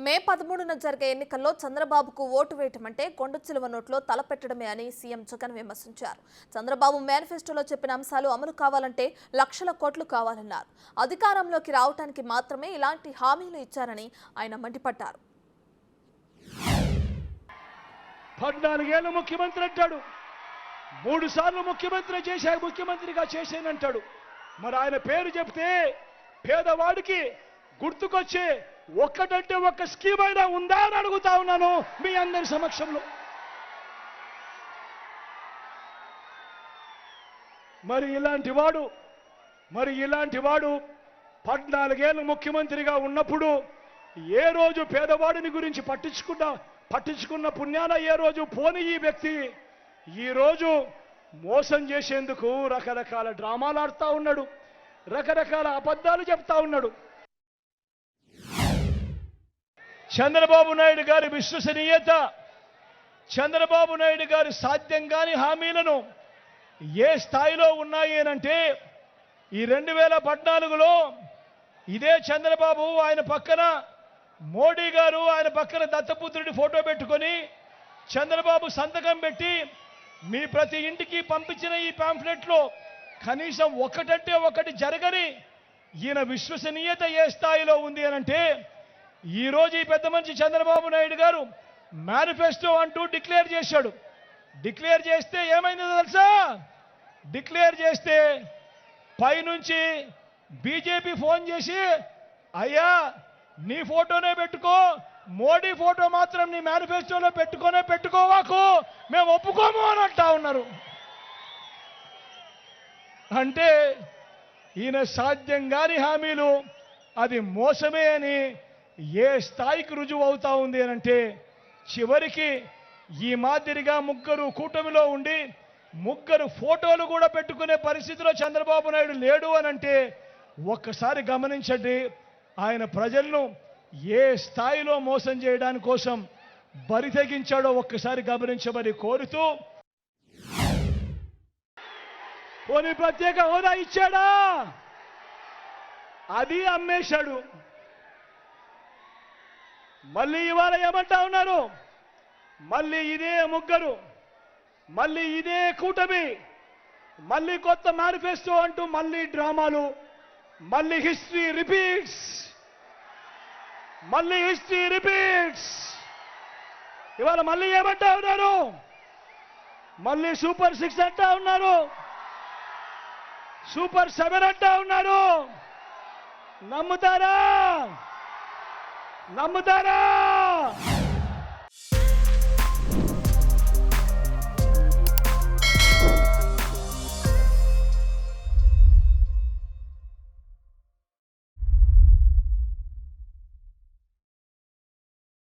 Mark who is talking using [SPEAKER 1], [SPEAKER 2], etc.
[SPEAKER 1] మే 13న జరిగే ఎన్నికల్లో చంద్రబాబుకు ఓటు వేయటమంటే కొండచిలువ నోట్లో తలపెట్టడమే అని సీఎం జగన్ విమర్శించారు. చంద్రబాబు మేనిఫెస్టోలో చెప్పిన అంశాలు అమలు కావాలంటే లక్షల కోట్లు కావాలన్నారు. అధికారంలోకి రావడానికి మాత్రమే ఇలాంటి హామీలు ఇచ్చారని ఆయన మండిపడ్డారు.
[SPEAKER 2] 14 ఏళ్ళు ముఖ్యమంత్రి అంటాడు, 3 సార్లు ముఖ్యమంత్రిగా చేశానంటాడు. మరి ఆయన పేరు చెప్తే పేదవాడికి గుర్తుకొచ్చే ఒక్కటంటే ఒక్క స్కీమ్ అయినా ఉందా అని అడుగుతా ఉన్నాను మీ అందరి సమక్షంలో. మరి ఇలాంటి వాడు 14 ఏళ్ళు ముఖ్యమంత్రిగా ఉన్నప్పుడు ఏ రోజు పేదవాడిని గురించి పట్టించుకున్న పుణ్యాన ఏ రోజు పోని ఈ వ్యక్తి ఈ రోజు మోసం చేసేందుకు రకరకాల డ్రామాలు ఆడుతూ ఉన్నాడు, రకరకాల అబద్ధాలు చెప్తా ఉన్నాడు. చంద్రబాబు నాయుడు గారి విశ్వసనీయత, చంద్రబాబు నాయుడు గారి సాధ్యం కాని హామీలను ఏ స్థాయిలో ఉన్నాయి అనంటే ఈ 2014లో ఇదే చంద్రబాబు ఆయన పక్కన మోడీ గారు ఆయన పక్కన దత్తపుత్రుడి ఫోటో పెట్టుకొని చంద్రబాబు సంతకం పెట్టి మీ ప్రతి ఇంటికి పంపించిన ఈ పాంఫ్లెట్లో కనీసం ఒకటంటే ఒకటి జరగని ఈయన విశ్వసనీయత ఏ స్థాయిలో ఉంది అనంటే ఈ రోజు ఈ పెద్ద మనిషి చంద్రబాబు నాయుడు గారు మేనిఫెస్టో అంటూ డిక్లేర్ చేశాడు. డిక్లేర్ చేస్తే ఏమైందో తెలుసా? డిక్లేర్ చేస్తే పైనుంచి బీజేపీ ఫోన్ చేసి, అయ్యా నీ ఫోటోనే పెట్టుకో, మోడీ ఫోటో మాత్రం నీ మేనిఫెస్టోలో పెట్టుకోవాకు, మేము ఒప్పుకోము అని అంటా ఉన్నారు. అంటే ఈయన సాధ్యం కాని హామీలు అది మోసమే అని ఏ స్థాయికి రుజువు అవుతా ఉంది అనంటే చివరికి ఈ మాదిరిగా ముగ్గురు కూటమిలో ఉండి ముగ్గురు ఫోటోలు కూడా పెట్టుకునే పరిస్థితిలో చంద్రబాబు నాయుడు లేడు అనంటే ఒక్కసారి గమనించండి ఆయన ప్రజలను ఏ స్థాయిలో మోసం చేయడానికి కోసం బరి తెగించాడో ఒక్కసారి గమనించమని కోరుతూ, పోనీ ప్రత్యేక హోదా ఇచ్చాడా? అది అమ్మేశాడు. మళ్ళీ ఇవాళ ఏమంటా ఉన్నారు? మళ్ళీ ఇదే ముగ్గురు, మళ్ళీ ఇదే కూటమి, మళ్ళీ కొత్త మేనిఫెస్టో అంటూ మళ్ళీ డ్రామాలు, మళ్ళీ హిస్టరీ రిపీట్స్. ఇవాళ మళ్ళీ ఏమంటా ఉన్నారు? మళ్ళీ Super 6 అంటా ఉన్నారు, Super 7 అంటా ఉన్నారు. నమ్ముతారా?